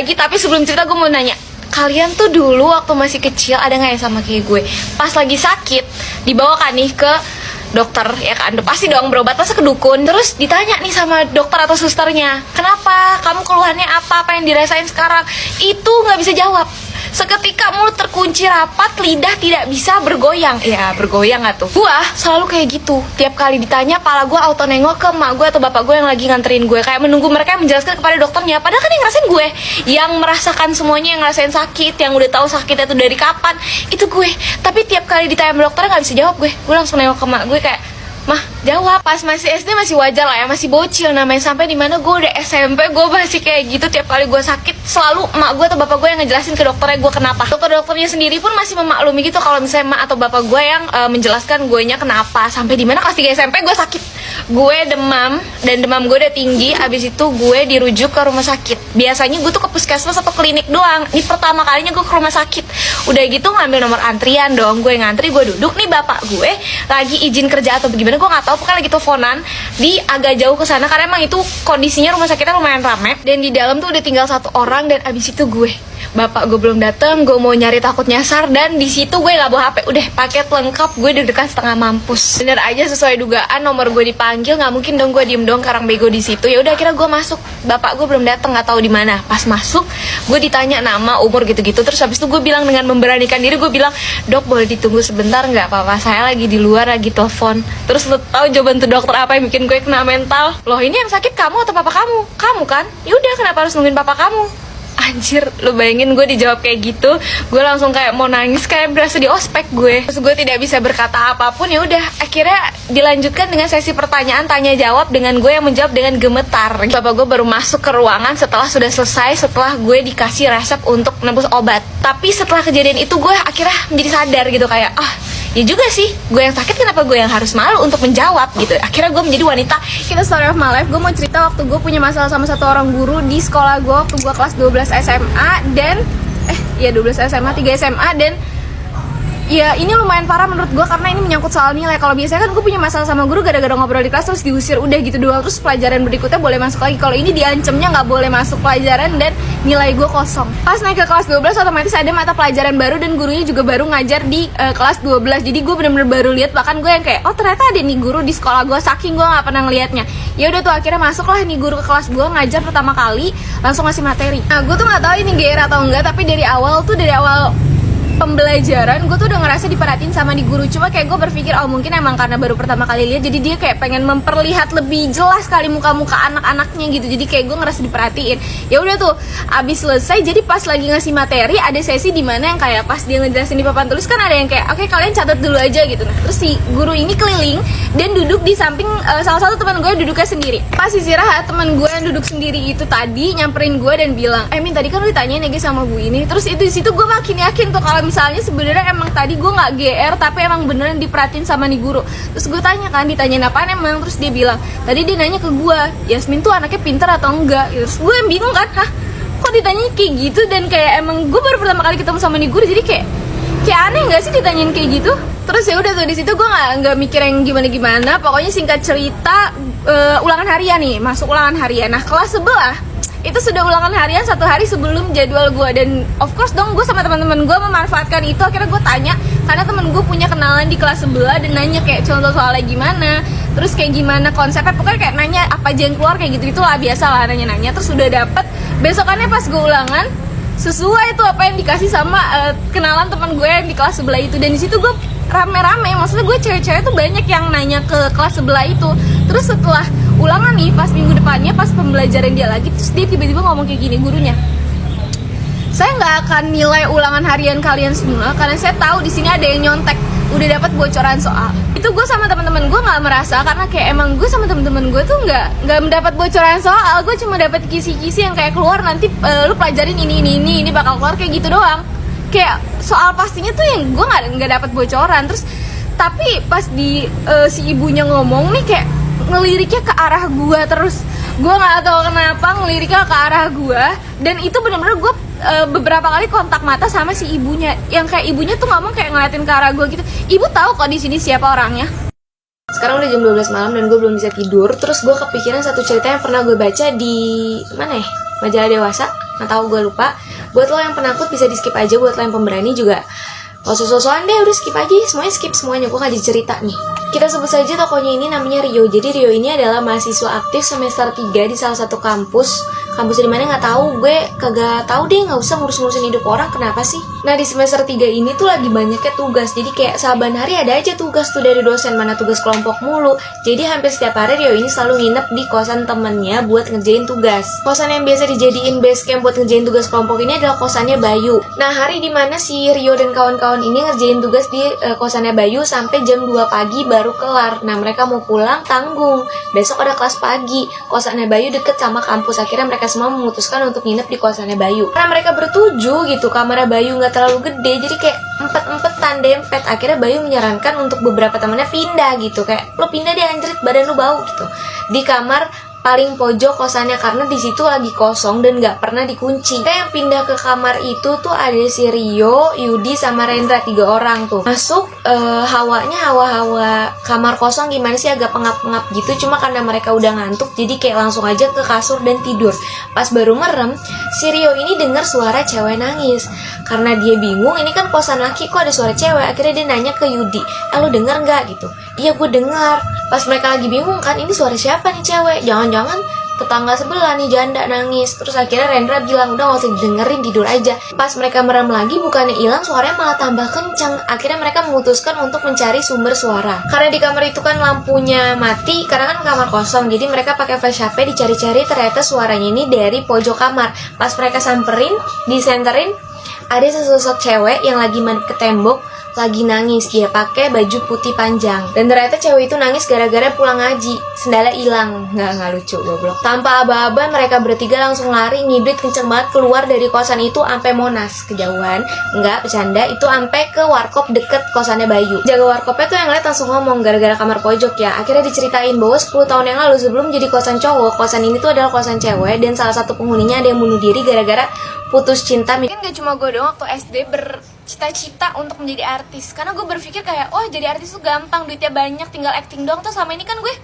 lagi, tapi sebelum cerita gue mau nanya, kalian tuh dulu waktu masih kecil ada nggak ya sama kayak gue? Pas lagi sakit, dibawa kan nih ke dokter, ya kan? Pasti dong berobat, masa ke dukun. Terus ditanya nih sama dokter atau susternya, kenapa? Kamu keluhannya apa? Apa yang dirasain sekarang? Itu nggak bisa jawab. Seketika mulut terkunci rapat, lidah tidak bisa bergoyang. Ya, bergoyang gak tuh? Gua selalu kayak gitu. Tiap kali ditanya, pala gue auto nengok ke emak gue atau bapak gue yang lagi nganterin gue, kayak menunggu mereka menjelaskan kepada dokternya. Padahal kan yang ngerasain gue, yang merasakan semuanya, yang ngerasain sakit, yang udah tahu sakitnya tuh dari kapan, itu gue. Tapi tiap kali ditanya sama dokternya gak bisa jawab gue. Gue langsung nengok ke emak gue kayak, mah jawab. Pas masih SD masih wajar lah ya, masih bocil namanya. Sampai dimana gue udah SMP gue masih kayak gitu. Tiap kali gue sakit selalu emak gue atau bapak gue yang ngejelasin ke dokternya gue kenapa. Dokternya sendiri pun masih memaklumi gitu kalau misalnya emak atau bapak gue yang menjelaskan gue nya kenapa. Sampai dimana kelas 3 SMP gue sakit, gue demam, dan demam gue udah tinggi. Abis itu gue dirujuk ke rumah sakit. Biasanya gue tuh ke puskesmas atau klinik doang. Ini pertama kalinya gue ke rumah sakit. Udah gitu ngambil nomor antrian dong. Gue ngantri, gue duduk nih, bapak gue lagi izin kerja atau bagaimana gue nggak tahu, pokoknya lagi teleponan di agak jauh ke sana karena emang itu kondisinya rumah sakitnya lumayan rame, dan di dalam tuh udah tinggal satu orang. Dan abis itu bapak gue belum dateng, gue mau nyari takut nyasar, dan di situ gue nggak bawa HP, udah paket lengkap, gue deg-degan setengah mampus. Bener aja sesuai dugaan, nomor gue dipanggil, nggak mungkin dong gue diem dong karang bego di situ. Ya udah akhirnya gue masuk, bapak gue belum dateng, nggak tahu di mana. Pas masuk gue ditanya nama, umur gitu-gitu. Terus habis itu gue bilang dengan memberanikan diri, gue bilang, dok boleh ditunggu sebentar nggak, papa saya lagi di luar lagi telepon. Terus lo tahu jawaban tuh dokter apa yang bikin gue kena mental? Loh, ini yang sakit kamu atau papa kamu? Kamu kan? Ya udah, kenapa harus nungguin papa kamu? Anjir, lu bayangin gue dijawab kayak gitu, gue langsung kayak mau nangis, kayak berasa di ospek gue. Terus gue tidak bisa berkata apapun. Ya udah, akhirnya dilanjutkan dengan sesi pertanyaan tanya jawab dengan gue yang menjawab dengan gemetar. Bapak gue baru masuk ke ruangan setelah sudah selesai, setelah gue dikasih resep untuk menebus obat. Tapi setelah kejadian itu gue akhirnya menjadi sadar gitu, kayak ya juga sih, gue yang sakit, kenapa gue yang harus malu untuk menjawab gitu. Akhirnya gue menjadi wanita. Kita story of my life, gue mau cerita waktu gue punya masalah sama satu orang guru di sekolah gue waktu gue kelas 12 SMA dan 12 SMA, 3 SMA. Dan ya ini lumayan parah menurut gue karena ini menyangkut soal nilai. Kalau biasanya kan gue punya masalah sama guru gara-gara ngobrol di kelas terus diusir, udah gitu doang, terus pelajaran berikutnya boleh masuk lagi. Kalau ini diancemnya nggak boleh masuk pelajaran dan nilai gue kosong. Pas naik ke kelas 12 otomatis ada mata pelajaran baru dan gurunya juga baru ngajar di kelas 12. Jadi gue bener-bener baru lihat, bahkan gue yang kayak, oh ternyata ada nih guru di sekolah gue, saking gue nggak pernah ngeliatnya. Ya udah tuh akhirnya masuklah nih guru ke kelas gue, ngajar pertama kali langsung ngasih materi. Nah gue tuh nggak tahu ini GR atau enggak, tapi dari awal pembelajaran gue tuh udah ngerasa diperhatiin sama di guru. Cuma kayak gue berpikir, oh mungkin emang karena baru pertama kali lihat, jadi dia kayak pengen memperlihat lebih jelas kali muka-muka anak-anaknya gitu. Jadi kayak gue ngerasa diperhatiin. Ya udah tuh abis selesai, jadi pas lagi ngasih materi ada sesi dimana yang kayak pas dia ngejelasin di papan tulis kan ada yang kayak, oke, kalian catat dulu aja gitu. Nah terus si guru ini keliling dan duduk di samping salah satu teman gue duduknya sendiri. Pas istirahat, teman gue yang duduk sendiri itu tadi nyamperin gue dan bilang, Min tadi kan lu ditanyain ya sama bu ini. Terus itu di situ gue makin yakin tuh kalau misalnya sebenarnya emang tadi gue nggak GR tapi emang beneran diperhatiin sama nih guru. Terus gue tanya kan, ditanyain apaan emang? Terus dia bilang, tadi dia nanya ke gue, Yasmin tuh anaknya pinter atau enggak? Terus gue yang bingung kan, kok ditanya kayak gitu? Dan kayak emang gue baru pertama kali ketemu sama nih guru, jadi kayak aneh nggak sih ditanyain kayak gitu? Terus ya udah tuh di situ gue nggak mikir yang gimana. Pokoknya singkat cerita, ulangan harian nih, masuk ulangan harian. Nah kelas sebelah itu sudah ulangan harian 1 hari sebelum jadwal gue, dan of course dong gue sama teman-teman gue memanfaatkan itu. Akhirnya gue tanya karena temen gue punya kenalan di kelas sebelah dan nanya kayak contoh soalnya gimana, terus kayak gimana konsepnya, pokoknya kayak nanya apa aja yang keluar kayak gitu lah, biasa lah nanya-nanya. Terus udah dapet, besokannya pas gue ulangan sesuai tuh apa yang dikasih sama kenalan teman gue yang di kelas sebelah itu. Dan di situ gue rame-rame, maksudnya gue cewek-cewek tuh banyak yang nanya ke kelas sebelah itu. Terus setelah ulangan nih, pas minggu depannya, pas pembelajaran dia lagi, terus dia tiba-tiba ngomong kayak gini, gurunya, saya nggak akan nilai ulangan harian kalian semua karena saya tahu di sini ada yang nyontek, udah dapat bocoran soal. Itu gue sama teman-teman gue nggak merasa, karena kayak emang gue sama teman-teman gue tuh nggak mendapat bocoran soal. Gue cuma dapat kisi-kisi yang kayak keluar nanti lu pelajarin ini bakal keluar kayak gitu doang. Kayak soal pastinya tuh yang gue nggak dapat bocoran. Terus tapi pas di si ibunya ngomong nih kayak ngeliriknya ke arah gue, terus gue nggak tahu kenapa ngeliriknya ke arah gue. Dan itu bener-bener gue beberapa kali kontak mata sama si ibunya, yang kayak ibunya tuh ngomong kayak ngeliatin ke arah gue gitu. Ibu tahu kok di sini siapa orangnya. Sekarang udah jam 12 malam dan gue belum bisa tidur. Terus gue kepikiran satu cerita yang pernah gue baca di mana ya, majalah Dewasa. nggak tahu, gue lupa. Buat lo yang penakut bisa di skip aja, buat lo yang pemberani juga gak usah sosokan deh, udah skip aja, semuanya skip semuanya, gue gak jadi cerita nih. Kita sebut saja tokonya ini namanya Rio. Jadi Rio ini adalah mahasiswa aktif semester 3 di salah satu kampus di mana nggak tahu, gue kagak tahu deh, nggak usah ngurus-ngurusin hidup orang, kenapa sih? Nah di semester 3 ini tuh lagi banyaknya tugas, jadi kayak saban hari ada aja tugas tuh dari dosen, mana tugas kelompok mulu. Jadi hampir setiap hari Rio ini selalu nginep di kosan temennya buat ngerjain tugas. Kosan yang biasa dijadiin base camp buat ngerjain tugas kelompok ini adalah kosannya Bayu. Nah hari dimana si Rio dan kawan-kawan ini ngerjain tugas di kosannya Bayu sampai jam 2 pagi baru kelar. Nah mereka mau pulang tanggung, besok ada kelas pagi. Kosannya Bayu deket sama kampus, akhirnya mereka semua memutuskan untuk nginep di kosannya Bayu. Karena mereka bertujuh gitu, kamarnya Bayu nggak terlalu gede, jadi kayak empet-empetan dempet. Akhirnya Bayu menyarankan untuk beberapa temannya pindah gitu, kayak lo pindah deh anjrit, badan lo bau gitu, di kamar paling pojok kosannya, karena di situ lagi kosong dan nggak pernah dikunci. Kita yang pindah ke kamar itu tuh ada si Rio, Yudi, sama Rendra, 3 orang tuh. Masuk hawanya hawa-hawa kamar kosong gimana sih, agak pengap-pengap gitu. Cuma karena mereka udah ngantuk, jadi kayak langsung aja ke kasur dan tidur. Pas baru merem, si Rio ini dengar suara cewek nangis. Karena dia bingung, ini kan kosan laki kok ada suara cewek. Akhirnya dia nanya ke Yudi, lu denger nggak gitu? Iya gue dengar. Pas mereka lagi bingung kan, ini suara siapa nih cewek? Jangan-jangan tetangga sebelah nih janda nangis. Terus akhirnya Rendra bilang, udah gak usah didengerin, tidur aja. Pas mereka merem lagi, bukannya hilang, suaranya malah tambah kencang. Akhirnya mereka memutuskan untuk mencari sumber suara. Karena di kamar itu kan lampunya mati, karena kan kamar kosong, jadi mereka pakai flash HP dicari-cari. Ternyata suaranya ini dari pojok kamar. Pas mereka samperin, disenterin, ada sesosok cewek yang lagi madep ke tembok, lagi nangis. Dia pakai baju putih panjang, dan ternyata cewek itu nangis gara-gara pulang ngaji, sendalnya hilang. Nggak lucu, goblok. Tanpa aba-aba mereka bertiga langsung lari ngibrit kenceng banget keluar dari kosan itu sampai Monas, kejauhan. Nggak bercanda, itu sampai ke warkop deket kosannya Bayu. Jaga warkopnya tuh yang lihat langsung ngomong, gara-gara kamar pojok ya. Akhirnya diceritain bahwa 10 tahun yang lalu sebelum jadi kosan cowok, kosan ini tuh adalah kosan cewek, dan salah satu penghuninya ada yang bunuh diri gara-gara putus cinta. Mungkin gak cuma gue doang waktu SD bercita-cita untuk menjadi artis, karena gue berpikir kayak, oh jadi artis tuh gampang, duitnya banyak, tinggal acting doang. Tuh sama ini kan gue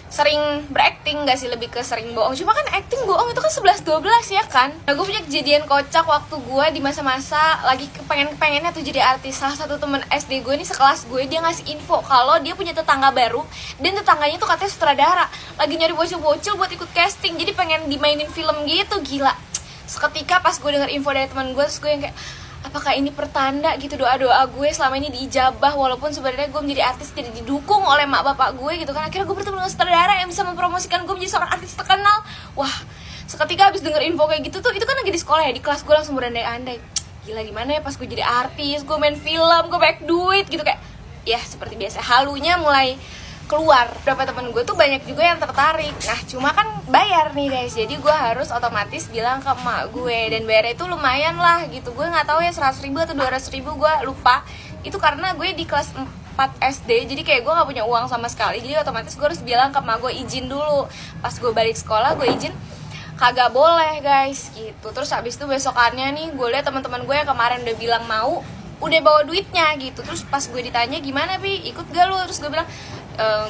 sering berakting, gak sih, lebih ke sering bohong. Cuma kan acting bohong itu kan 11-12 ya kan. Nah gue punya kejadian kocak waktu gue di masa-masa lagi kepengen-kepengennya tuh jadi artis. Salah satu temen SD gue nih, sekelas gue, dia ngasih info kalau dia punya tetangga baru, dan tetangganya tuh katanya sutradara, lagi nyari bocil-bocil buat ikut casting, jadi pengen dimainin film gitu. Gila. Seketika pas gue denger info dari teman gue, terus gue yang kayak, apakah ini pertanda gitu, doa-doa gue selama ini diijabah, walaupun sebenarnya gue menjadi artis tidak didukung oleh mak bapak gue gitu kan. Akhirnya gue bertemu dengan sutradara yang bisa mempromosikan gue menjadi seorang artis terkenal. Wah, seketika habis denger info kayak gitu tuh, itu kan lagi di sekolah ya, di kelas gue langsung berandai-andai, gila gimana ya pas gue jadi artis, gue main film, gue banyak duit gitu. Kayak ya seperti biasa, halunya mulai keluar. Beberapa temen gue tuh banyak juga yang tertarik. Nah cuma kan bayar nih guys, jadi gue harus otomatis bilang ke emak gue, dan bayarnya itu lumayan lah gitu. Gue nggak tahu ya 100.000 atau 200.000, gue lupa. Itu karena gue di kelas 4 SD, jadi kayak gue nggak punya uang sama sekali. Jadi otomatis gue harus bilang ke emak gue izin dulu. Pas gue balik sekolah gue izin, kagak boleh guys gitu. Terus habis itu besokannya nih gue lihat teman-teman gue yang kemarin udah bilang mau, udah bawa duitnya gitu. Terus pas gue ditanya gimana Pi, ikut gak lu? Terus gue bilang,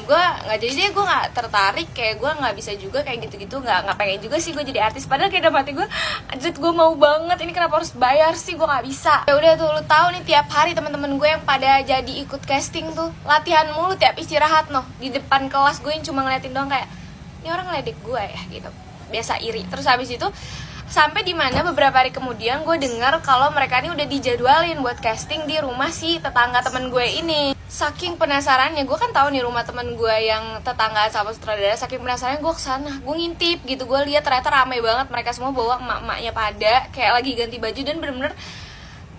gue nggak jadi deh, gue nggak tertarik, kayak gue nggak bisa juga kayak gitu-gitu, nggak pengen juga sih gue jadi artis. Padahal kayak dalam hati gue, anjir gue mau banget, ini kenapa harus bayar sih, gue nggak bisa. Ya udah tuh, lu tahu nih tiap hari teman-teman gue yang pada jadi ikut casting tuh latihan mulu tiap istirahat noh di depan kelas. Gue yang cuma ngeliatin doang kayak, ini orang ngeledek gue ya gitu, biasa iri. Terus habis itu sampai dimana beberapa hari kemudian gue dengar kalau mereka ini udah dijadwalin buat casting di rumah si tetangga temen gue ini. Saking penasarannya, gue kan tahu nih rumah temen gue yang tetangga sama sutradara. Saking penasarannya gue kesana, gue ngintip gitu. Gue lihat ternyata ramai banget, mereka semua bawa emak-emaknya pada kayak lagi ganti baju, dan bener-bener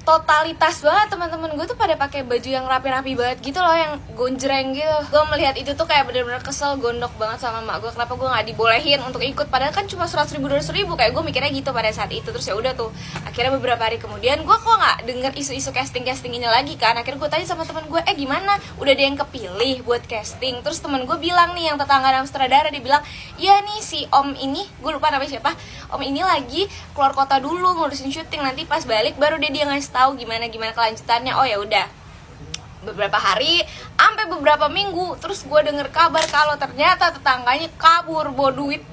totalitas banget teman-teman gue tuh pada pakai baju yang rapi-rapi banget gitu loh, yang gonjreng gitu. Gue melihat itu tuh kayak bener-bener kesel, gondok banget sama mak gue, kenapa gue nggak dibolehin untuk ikut, padahal kan cuma 100.000 200.000, kayak gue mikirnya gitu pada saat itu. Terus ya udah tuh, akhirnya beberapa hari kemudian gue kok nggak denger isu-isu casting ini lagi kan. Akhirnya gue tanya sama teman gue, gimana, udah ada yang kepilih buat casting? Terus teman gue bilang nih, yang tetangga dan sutradara, dia bilang, iya nih si om ini, gue lupa namanya siapa, om ini lagi keluar kota dulu ngurusin syuting, nanti pas balik baru dia ngasih tahu gimana kelanjutannya. Oh ya udah, beberapa hari sampai beberapa minggu, terus gue denger kabar kalau ternyata tetangganya kabur bawa duit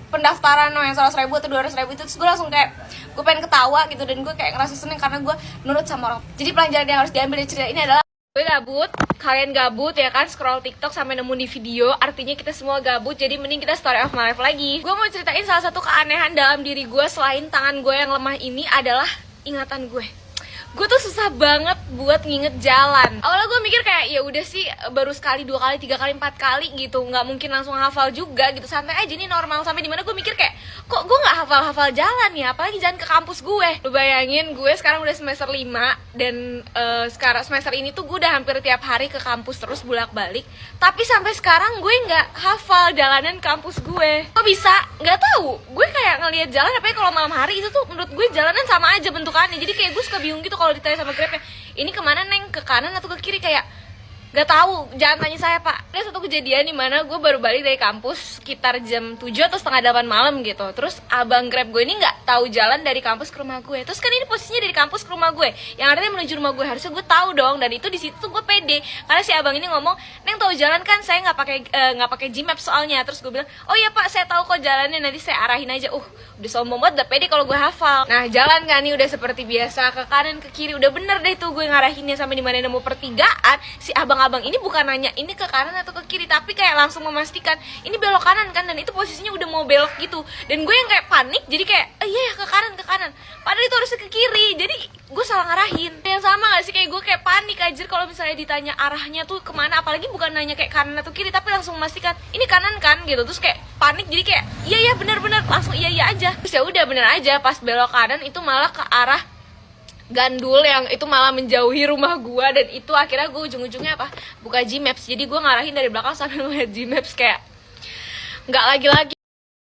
pendaftaran yang 100.000 atau 200.000 itu, terus gue langsung kayak gue pengen ketawa gitu, dan gue kayak ngerasa seneng karena gue nurut sama orang. Jadi pelajaran yang harus diambil dari cerita ini adalah gue gabut, kalian gabut ya kan, scroll TikTok sampai nemu di video, artinya kita semua gabut, jadi mending kita story of my life lagi. Gue mau ceritain salah satu keanehan dalam diri gue selain tangan gue yang lemah ini adalah ingatan gue. Gue tuh susah banget buat nginget jalan. Awalnya gue mikir kayak ya udah sih, baru sekali, 2 kali, 3 kali, 4 kali gitu, nggak mungkin langsung hafal juga gitu, santai aja, ini normal. Sampai dimana gue mikir kayak kok gue nggak hafal jalan ya, apalagi jalan ke kampus gue. Lu bayangin gue sekarang udah semester 5 dan sekarang semester ini tuh gue udah hampir tiap hari ke kampus terus bolak-balik, tapi sampai sekarang gue nggak hafal jalanan kampus gue. Kok bisa? Nggak tahu. Gue kayak ngelihat jalan, apalagi kalau malam hari itu tuh menurut gue jalanan sama aja bentukannya. Jadi kayak gue suka bingung gitu kalau ditanya sama Grabnya, ini kemana Neng, ke kanan atau ke kiri, kayak gak tahu, jangan tanya saya Pak. Ada satu kejadian di mana gue baru balik dari kampus sekitar jam 7 atau setengah 8 malam gitu. Terus abang Grab gue ini nggak tahu jalan dari kampus ke rumah gue. Terus kan ini posisinya dari kampus ke rumah gue, yang artinya menuju rumah gue, harusnya gue tahu dong. Dan itu di situ tuh gue pede karena si abang ini ngomong, Neng tahu jalan kan, saya nggak pakai Gmaps soalnya. Terus gue bilang, oh iya Pak, saya tahu kok jalannya, nanti saya arahin aja. Udah sombong banget, udah pede kalau gue hafal. Nah jalan kan nih udah seperti biasa, ke kanan ke kiri, udah bener deh tuh gue ngarahinnya. Sampai dimana nemu pertigaan, si abang ini bukan nanya ini ke kanan atau ke kiri, tapi kayak langsung memastikan ini belok kanan kan, dan itu posisinya udah mau belok gitu. Dan gue yang kayak panik, jadi kayak iya ya, ke kanan, padahal itu harusnya ke kiri, jadi gue salah ngarahin. Yang sama gak sih, kayak gue kayak panik aja kalau misalnya ditanya arahnya tuh kemana, apalagi bukan nanya kayak kanan atau kiri, tapi langsung memastikan ini kanan kan gitu. Terus kayak panik, jadi kayak iya benar langsung iya aja. Terus ya udah bener aja, pas belok kanan itu malah ke arah gandul yang itu malah menjauhi rumah gua, dan itu akhirnya gue ujung-ujungnya apa, buka Gmaps. Jadi gue ngarahin dari belakang sambil ngeliat Gmaps, kayak nggak lagi